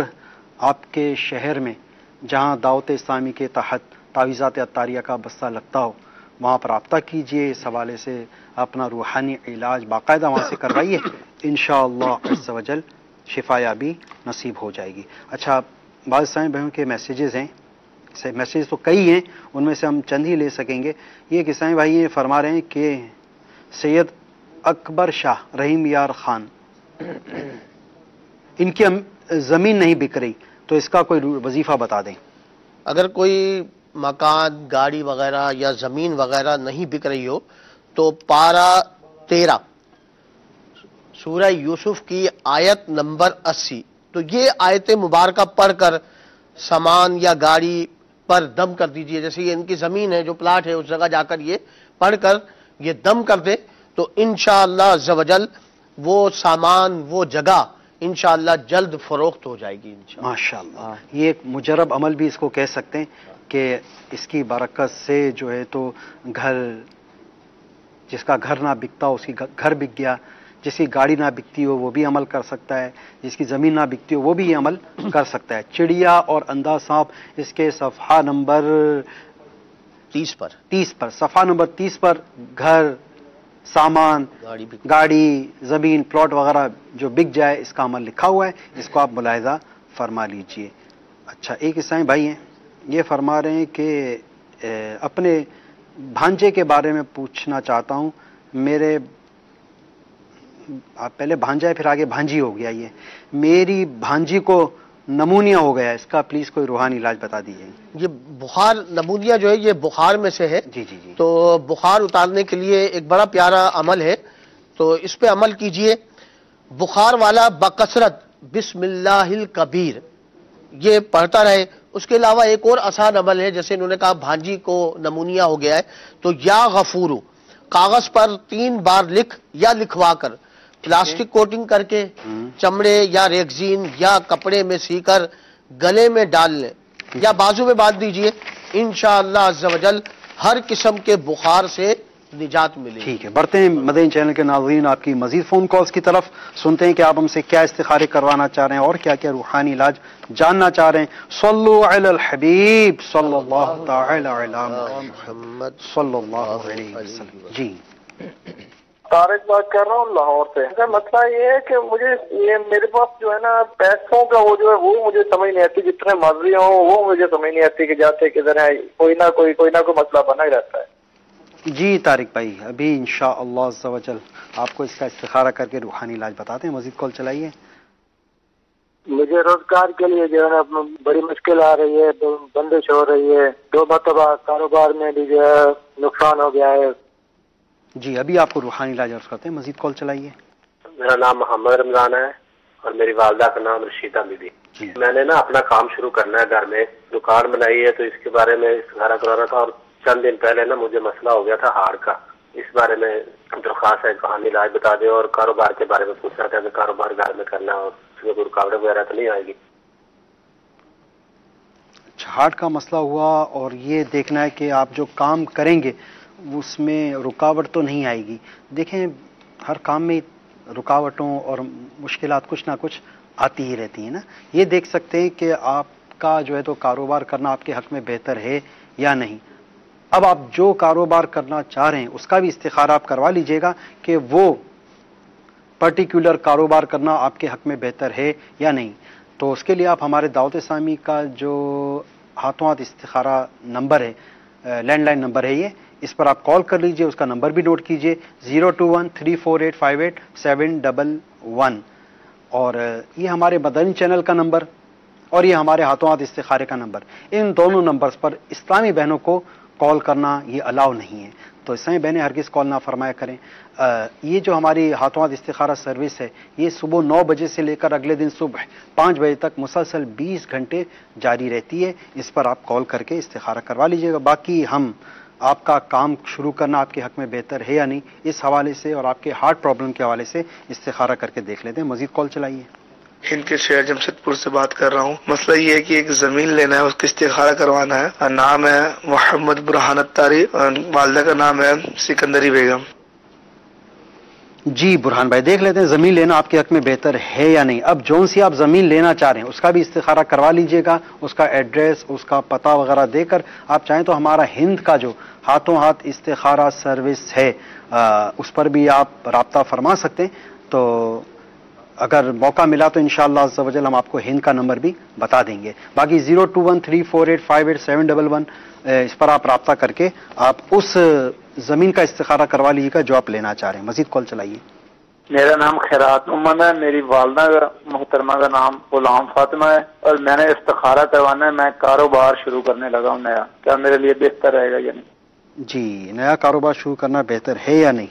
آپ کے شہر میں جہاں دعوت اسلامی کے تحت تعویذات عطاریہ کا بستہ لگتا ہو وہاں پر رابطہ کیجئے، اس حوالے سے اپنا روحانی علاج باقاعدہ وہاں سے کروائیے، انشاءاللہ عز و جل شفا یابی نصیب ہو جائے گی. اچھا، بعض سائیں بہنوں کے میسیجز ہیں، میسیج تو کئی ہیں، ان میں سے ہم چند ہی لے سکیں گے. یہ کسائیں بھائی یہ فرما رہے ہیں کہ سید اکبر شاہ رحیم یار خان ان کی زمین نہیں بک رہی، تو اس کا کوئی وظیفہ بتا دیں. اگر کوئی مکان، گاڑی وغیرہ یا زمین وغیرہ نہیں بک رہی ہو تو پارہ 13 سورہ یوسف کی آیت نمبر 80، تو یہ آیت مبارکہ پڑھ کر سامان یا گاڑی پر دم کر دیجئے. جیسے یہ ان کی زمین ہے، جو پلاٹ ہے، اس جگہ جا کر یہ پڑھ کر یہ دم کر دے تو انشاءاللہ عز و جل وہ سامان، وہ جگہ انشاءاللہ جلد فروخت ہو جائے گی انشاءاللہ. ماشاءاللہ. یہ ایک مجرب عمل بھی اس کو کہہ سکتے ہیں کہ اس کی برکت سے جو ہے تو گھر، جس کا گھر نہ بکتا ہو اس کی گھر بک گیا، جس کی گاڑی نہ بکتی ہو وہ بھی عمل کر سکتا ہے، جس کی زمین نہ بکتی ہو وہ بھی یہ عمل کر سکتا ہے. چڑیا اور اندھا سانپ، اس کے صفحہ نمبر 30 پر صفحہ نمبر 30 پر گھر، سامان، گاڑی، زمین، پلاٹ وغیرہ جو بک جائے اس کا عمل لکھا ہوا ہے، اس کو آپ ملاحظہ فرما لیجئے. اچھا، ایک عیسائی بھائی ہیں، یہ فرما رہے ہیں کہ اپنے بھانجے کے بارے میں پوچھنا چاہتا ہوں. میرے پہلے بھانجا ہے پھر آگے بھانجی ہو گیا، یہ میری بھانجی کو نمونیا ہو گیا، اس کا پلیز کوئی روحانی علاج بتا دیجیے. یہ بخار، نمونیا جو ہے یہ بخار میں سے ہے. جی جی جی. تو بخار اتارنے کے لیے ایک بڑا پیارا عمل ہے، تو اس پہ عمل کیجئے. بخار والا بکثرت بسم اللہ الکبیر یہ پڑھتا رہے. اس کے علاوہ ایک اور آسان عمل ہے، جیسے انہوں نے کہا بھانجی کو نمونیا ہو گیا ہے، تو یا غفورو کاغذ پر 3 بار لکھ یا لکھوا کر پلاسٹک کوٹنگ کر کے چمڑے یا ریگزین یا کپڑے میں سی کر گلے میں ڈال لیں یا بازو میں باندھ دیجئے، انشاءاللہ عز و جل ہر قسم کے بخار سے نجات ملے. ٹھیک ہے، بڑھتے ہیں مدین چینل کے ناظرین آپ کی مزید فون کالز کی طرف، سنتے ہیں کہ آپ ہم سے کیا استخارے کروانا چاہ رہے ہیں اور کیا کیا روحانی علاج جاننا چاہ رہے ہیں. صلو علی الحبیب صلی اللہ تعالی علی محمد صلی اللہ علیہ وسلم. جی طارق بات کر رہا ہوں لاہور سے. مسئلہ یہ ہے کہ مجھے یہ میرے پاس جو ہے نا پیسوں کا وہ جو ہے وہ مجھے سمجھ نہیں آتی، جتنے مرضی ہوں وہ مجھے سمجھ نہیں آتی کہ جاتے کدھر ہے، کوئی نہ کوئی مسئلہ بنا ہی رہتا ہے. جی طارق بھائی، ابھی انشاءاللہ عز و جل آپ کو اس کا استخارہ کر کے روحانی علاج بتاتے ہیں. مزید کال چلائیے. مجھے روزگار کے لیے جو ہے نا بڑی مشکل آ رہی ہے، بندش ہو رہی ہے، 2 مرتبہ کاروبار میں بھی جو ہے نقصان ہو گیا ہے. جی ابھی آپ کو روحانی علاج عرض کرتے ہیں. مزید کال چلائیے. میرا نام محمد رمضان ہے اور میری والدہ کا نام رشیدہ بی بی. میں نے نا اپنا کام شروع کرنا ہے، گھر میں دکان بنائی ہے، تو اس کے بارے میں استخارہ کرانا تھا. اور چند دن پہلے نا مجھے مسئلہ ہو گیا تھا ہارٹ کا، اس بارے میں درخواست ہے روحانی علاج بتا دیں. اور کاروبار کے بارے میں پوچھ رہا تھا کہ کاروبار گھر میں کرنا اور اس میں کوئی رکاوٹ وغیرہ تو نہیں آئے گی. ہارٹ کا مسئلہ ہوا اور یہ دیکھنا ہے کہ آپ جو کام کریں گے اس میں رکاوٹ تو نہیں آئے گی. دیکھیں ہر کام میں رکاوٹوں اور مشکلات کچھ نہ کچھ آتی ہی رہتی ہیں نا. یہ دیکھ سکتے ہیں کہ آپ کا جو ہے تو کاروبار کرنا آپ کے حق میں بہتر ہے یا نہیں. اب آپ جو کاروبار کرنا چاہ رہے ہیں اس کا بھی استخارہ آپ کروا لیجئے گا کہ وہ پرٹیکولر کاروبار کرنا آپ کے حق میں بہتر ہے یا نہیں. تو اس کے لیے آپ ہمارے دعوت اسلامی کا جو ہاتھوں ہاتھ استخارہ نمبر ہے، لینڈ لائن نمبر ہے، یہ اس پر آپ کال کر لیجئے. اس کا نمبر بھی نوٹ کیجئے 02134858711. اور یہ ہمارے مدنی چینل کا نمبر اور یہ ہمارے ہاتھوں ہاتھ استخارے کا نمبر، ان دونوں نمبرز پر اسلامی بہنوں کو کال کرنا یہ الاؤ نہیں ہے، تو اسلامی بہنیں ہرگز کال نہ فرمایا کریں۔ یہ جو ہماری ہاتھوں ہاتھ استخارہ سروس ہے یہ صبح 9 بجے سے لے کر اگلے دن صبح 5 بجے تک مسلسل 20 گھنٹے جاری رہتی ہے، اس پر آپ کال کر کے استخارہ کروا لیجیے گا۔ باقی ہم آپ کا کام شروع کرنا آپ کے حق میں بہتر ہے یا نہیں اس حوالے سے اور آپ کے ہارٹ پرابلم کے حوالے سے استخارہ کر کے دیکھ لیتے ہیں۔ مزید کال چلائیے۔ ہند کے شہر جمشید پور سے بات کر رہا ہوں۔ مسئلہ یہ ہے کہ ایک زمین لینا ہے، اس کا استخارہ کروانا ہے۔ نام ہے محمد برہان اتاری اور والدہ کا نام ہے سکندری بیگم۔ جی برہان بھائی، دیکھ لیتے ہیں زمین لینا آپ کے حق میں بہتر ہے یا نہیں۔ اب جون سی آپ زمین لینا چاہ رہے ہیں اس کا بھی استخارہ کروا لیجئے گا، اس کا ایڈریس، اس کا پتہ وغیرہ دے کر آپ چاہیں تو ہمارا ہند کا جو ہاتھوں ہاتھ استخارہ سروس ہے اس پر بھی آپ رابطہ فرما سکتے ہیں۔ تو اگر موقع ملا تو انشاءاللہ عز و جل ہم آپ کو ہند کا نمبر بھی بتا دیں گے۔ باقی 0213485871 اس پر آپ رابطہ کر کے آپ اس زمین کا استخارہ کروا لیجیے گا جو آپ لینا چاہ رہے ہیں۔ مزید کال چلائیے۔ میرا نام خیرات محمد ہے، میری والدہ کا محترمہ کا نام غلام فاطمہ ہے اور میں نے استخارہ کروانا ہے۔ میں کاروبار شروع کرنے لگا ہوں نیا، کیا میرے لیے بہتر رہے گا یا نہیں؟ جی نیا کاروبار شروع کرنا بہتر ہے یا نہیں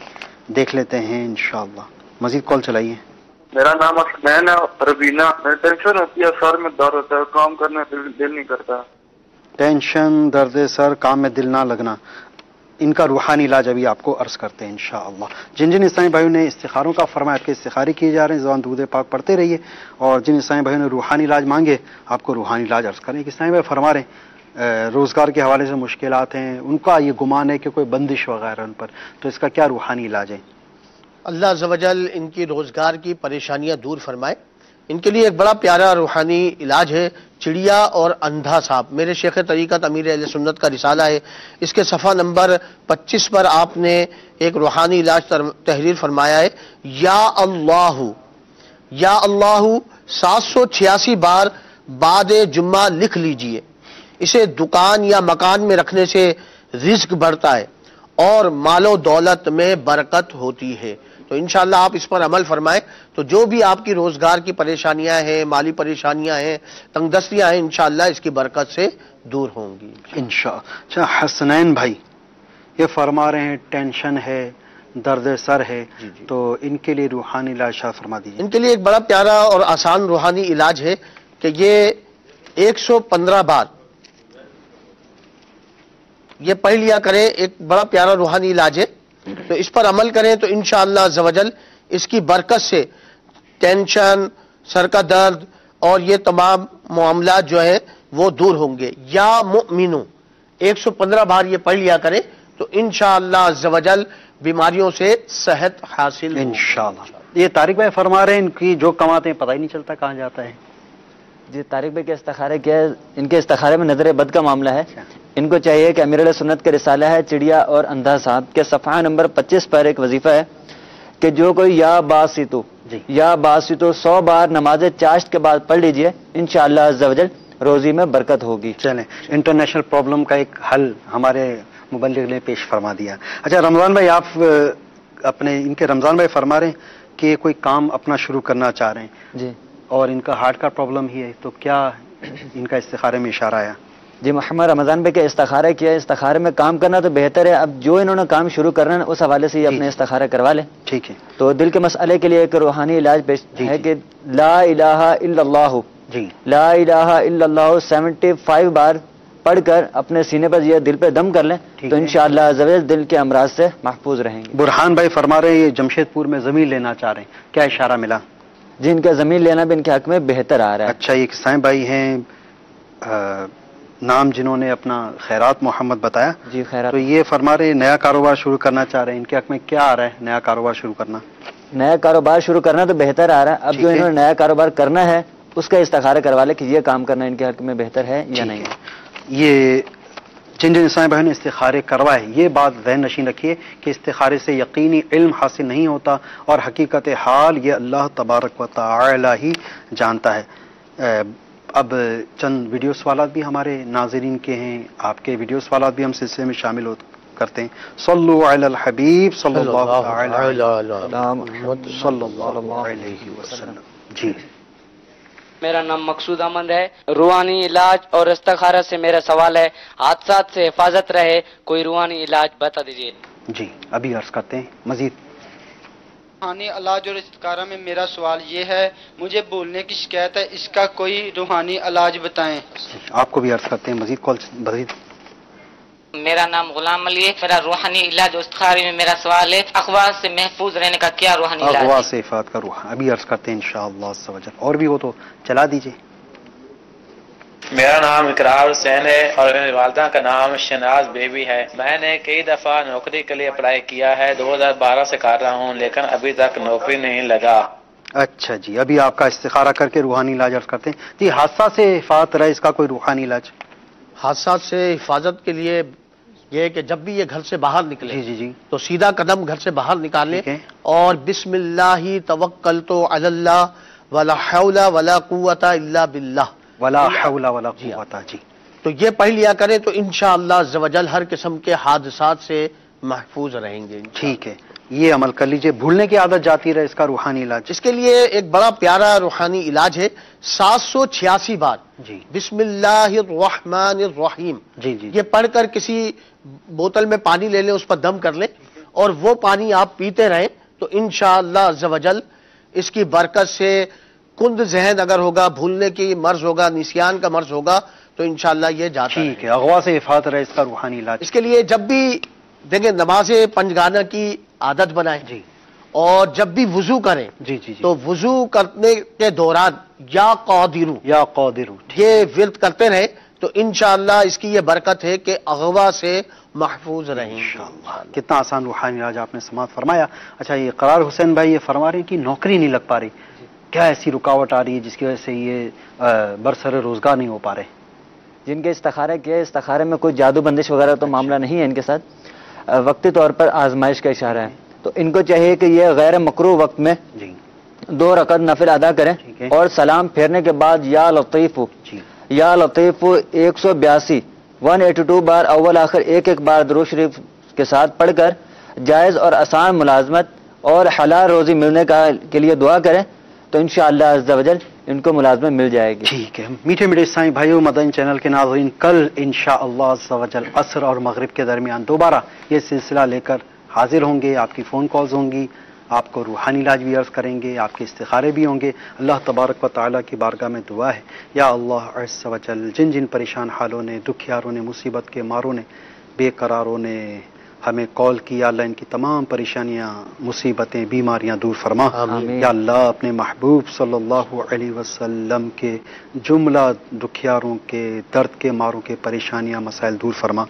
دیکھ لیتے ہیں انشاءاللہ۔ مزید کال چلائیے۔ میرا نام حسنین ہے، ربینہ۔ میں ٹینشن ہوتی ہے، سر میں درد ہوتا ہے، کام کرنے دل نہیں کرتا۔ ٹینشن، درد سر، کام میں دل نہ لگنا، ان کا روحانی علاج ابھی آپ کو عرض کرتے ہیں انشاءاللہ۔ جن جن اسلامی بھائیوں نے استخاروں کا فرمایا آپ کے استخارے کیے جا رہے ہیں، زبان درود پاک پڑھتے رہیے، اور جن اسلامی بھائیوں نے روحانی علاج مانگے آپ کو روحانی علاج عرض کریں۔ کہ اسلامی بھائی فرما رہے ہیں روزگار کے حوالے سے مشکلات ہیں، ان کا یہ گمان ہے کہ کوئی بندش وغیرہ ان پر، تو اس کا کیا روحانی علاج ہے؟ اللہ عز و جل ان کی روزگار کی پریشانیاں دور فرمائے۔ ان کے لیے ایک بڑا پیارا روحانی علاج ہے چڑیا اور اندھا سانپ۔ میرے شیخ طریقت امیر اہل سنت کا رسالہ ہے، اس کے صفحہ نمبر 25 پر آپ نے ایک روحانی علاج تحریر فرمایا ہے۔ یا اللہ 786 بار بعد جمعہ لکھ لیجئے، اسے دکان یا مکان میں رکھنے سے رزق بڑھتا ہے اور مال و دولت میں برکت ہوتی ہے۔ تو انشاءاللہ آپ اس پر عمل فرمائیں تو جو بھی آپ کی روزگار کی پریشانیاں ہیں، مالی پریشانیاں ہیں، تنگ دستیاں ہیں، انشاءاللہ اس کی برکت سے دور ہوں گی انشاءاللہ۔ اچھا حسنین بھائی یہ فرما رہے ہیں ٹینشن ہے، درد سر ہے، تو ان کے لیے روحانی علاج شاہ فرما دیجیے۔ ان کے لیے ایک بڑا پیارا اور آسان روحانی علاج ہے کہ یہ 115 بار یہ پڑھ لیا کریں، ایک بڑا پیارا روحانی علاج ہے، تو اس پر عمل کریں تو انشاءاللہ عز و جل اس کی برکت سے ٹینشن، سر کا درد اور یہ تمام معاملات جو ہیں وہ دور ہوں گے۔ یا مؤمنو 115 بار یہ پڑھ لیا کریں تو انشاءاللہ عز و جل بیماریوں سے صحت حاصل انشاءاللہ۔ یہ طارق بھائی فرما رہے ہیں ان کی جو کماتے ہیں پتہ ہی نہیں چلتا کہاں جاتا ہے۔ جی طارق بھائی کے استخارے کیا ہے، ان کے استخارے میں نظر بد کا معاملہ ہے۔ ان کو چاہیے کہ امیر علیہ سنت کا رسالہ ہے چڑیا اور اندھا سانپ کے صفحہ نمبر 25 پر ایک وظیفہ ہے کہ جو کوئی یا باسطو 100 بار نماز چاشت کے بعد پڑھ لیجئے، انشاءاللہ عز و جل روزی میں برکت ہوگی۔ چلیں انٹرنیشنل پرابلم کا ایک حل ہمارے مبلغ نے پیش فرما دیا۔ اچھا رمضان بھائی آپ اپنے ان کے رمضان بھائی فرما رہے ہیں کہ کوئی کام اپنا شروع کرنا چاہ رہے ہیں جی، اور ان کا ہارٹ کا پرابلم ہی ہے، تو کیا ان کا استخارے میں اشارہ آیا؟ جی محمد رمضان بھائی کے استخارہ کیا ہے، استخارے میں کام کرنا تو بہتر ہے، اب جو انہوں نے کام شروع کرنا ہے اس حوالے سے یہ اپنے استخارہ کروا لیں۔ ٹھیک ہے، تو دل کے مسئلے کے لیے ایک روحانی علاج پیش ہے کہ لا الہ الا اللہ، لا الہ الا اللہ 75 بار پڑھ کر اپنے سینے پر یہ دل پہ دم کر لیں تو انشاءاللہ عز و جل دل کے امراض سے محفوظ رہیں گے۔ برہان بھائی فرما رہے ہیں یہ جمشید پور میں زمین لینا چاہ رہے ہیں، کیا اشارہ ملا؟ جی ان کا زمین لینا بھی ان کے حق میں بہتر آ رہا ہے۔ اچھا یہ کسائیں بھائی ہیں نام جنہوں نے اپنا خیرات محمد بتایا، جی خیرات، تو یہ فرما رہے ہیں نیا کاروبار شروع کرنا چاہ رہے ہیں، ان کے حق میں کیا آ رہا ہے نیا کاروبار شروع کرنا؟ نیا کاروبار شروع کرنا تو بہتر آ رہا ہے، اب جو انہوں نے نیا کاروبار کرنا ہے اس کا استخارہ کروا لے کہ یہ کام کرنا ان کے حق میں بہتر ہے یا نہیں۔ یہ جن جن اسلامی بہنوں نے استخارے کروائے یہ بات ذہن نشین رکھیے کہ استخارے سے یقینی علم حاصل نہیں ہوتا اور حقیقت حال یہ اللہ تبارک و تعالی ہی جانتا ہے۔ اب چند ویڈیو سوالات بھی ہمارے ناظرین کے ہیں، آپ کے ویڈیو سوالات بھی ہم سلسلے میں شامل کرتے ہیں۔ صلو علی الحبیب صلی اللہ علیہ وسلم۔ جی میرا نام مقصود احمد ہے. روحانی علاج اور استخارہ سے میرا سوال ہے. حادثات سے حفاظت رہے، کوئی روحانی علاج بتا دیجیے. جی ابھی عرض کرتے ہیں مزید. روحانی علاج اور استخارہ میں میرا سوال یہ ہے، مجھے بولنے کی شکایت ہے، اس کا کوئی روحانی علاج بتائیں. آپ کو بھی عرض کرتے ہیں مزید کال مزید. میرا نام غلام علی ہے. میرا روحانی علاج اور استخارے میں میرا سوال ہے، اغوا سے محفوظ رہنے کا کیا روحانی علاج ہے؟ اغوا سے حفاظت کا روح ابھی عرض کرتے ہیں انشاءاللہ عز و جل. اور بھی ہو تو چلا دیجیے. میرا نام اقرار حسین ہے اور میری والدہ کا نام شناز بیبی ہے. میں نے کئی دفعہ نوکری کے لیے اپلائی کیا ہے، 2012 سے کر رہا ہوں، لیکن ابھی تک نوکری نہیں لگا. اچھا جی ابھی آپ کا استخارہ کر کے روحانی علاج عرض کرتے ہیں. جی حادثہ سے حفاظت رہے، اس کا کوئی روحانی علاج؟ حادثات سے حفاظت کے لیے یہ کہ جب بھی یہ گھر سے باہر نکلے تو سیدھا قدم گھر سے باہر نکالیں اور بسم اللہ توکلت علی اللہ ولا حول ولا قوت الا باللہ ولا حول ولا قوت. جی تو یہ پڑھ لیا کریں تو انشاءاللہ عز و جل ہر قسم کے حادثات سے محفوظ رہیں گے. ٹھیک ہے یہ عمل کر لیجئے. بھولنے کی عادت جاتی رہے، اس کا روحانی علاج؟ اس کے لیے ایک بڑا پیارا روحانی علاج ہے، 786 بار جی بسم اللہ الرحمن الرحیم جی جی یہ پڑھ کر کسی بوتل میں پانی لے لیں، اس پر دم کر لیں اور وہ پانی آپ پیتے رہیں تو انشاءاللہ عز و جل اس کی برکت سے کند ذہن اگر ہوگا، بھولنے کی مرض ہوگا، نسیان کا مرض ہوگا تو انشاءاللہ یہ جاتا ہے. ٹھیک ہے اغوا سے حفاظت رہے، اس کا روحانی علاج؟ اس کے لیے جب بھی دیکھیں نماز پنجگانہ کی عادت بنائیں جی اور جب بھی وضو کریں جی جی تو وضو کرنے کے دوران یا قادرو یہ ورد کرتے رہیں تو انشاءاللہ اس کی یہ برکت ہے کہ اغوا سے محفوظ رہیں. کتنا آسان روحانی علاج آپ نے سماعت فرمایا. اچھا یہ اقرار حسین بھائی یہ فرما رہے ہیں کہ نوکری نہیں لگ پا رہی، کیا ایسی رکاوٹ آ رہی ہے جس کی وجہ سے یہ برسر روزگار نہیں ہو پا رہے؟ جن کے استخارہ کیا ہے، استخارے میں کوئی جادو بندش وغیرہ تو معاملہ نہیں ہے ان کے ساتھ، وقتی طور پر آزمائش کا اشارہ ہے. تو ان کو چاہیے کہ یہ غیر مکروہ وقت میں 2 رکعت نفل ادا کریں اور سلام پھیرنے کے بعد یا لطیف 182 بار اول آخر ایک بار درود شریف کے ساتھ پڑھ کر جائز اور آسان ملازمت اور حلال روزی ملنے کے لیے دعا کریں تو انشاءاللہ عز و جل ان کو ملازمت مل جائے گی. ٹھیک ہے میٹھے میٹھے اسلامی بھائیو، مدنی چینل کے ناظرین، کل انشاءاللہ عز و جل عصر اور مغرب کے درمیان دوبارہ یہ سلسلہ لے کر حاضر ہوں گے. آپ کی فون کالز ہوں گی، آپ کو روحانی علاج بھی عرض کریں گے، آپ کے استخارے بھی ہوں گے. اللہ تبارک و تعالیٰ کی بارگاہ میں دعا ہے یا اللہ عز و جل جن جن پریشان حالوں نے، دکھیاروں نے، مصیبت کے ماروں نے، بے قراروں نے ہمیں کال کیا، اللہ ان کی تمام پریشانیاں، مصیبتیں، بیماریاں دور فرما. یا اللہ اپنے محبوب صلی اللہ علیہ وسلم کے جملہ دکھیاروں کے، درد کے ماروں کے پریشانیاں، مسائل دور فرما.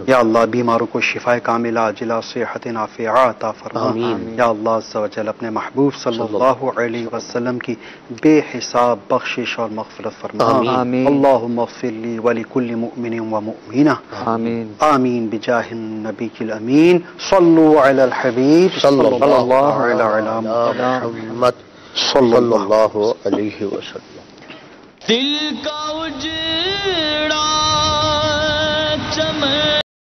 یا اللہ بیماروں کو شفا کاملہ عاجلہ صحت نافعہ عطا فرما. یا اللہ عز و جل اپنے محبوب صلی اللہ علیہ وسلم کی بے حساب بخشش اور مغفرت فرما. اللہم اغفر لی ولکل مؤمن ومؤمنہ آمین بجاہ النبی الامین. صلو علی الحبیب صلی اللہ علی محمد صلی اللہ علیہ وسلم. دل کا اجڑ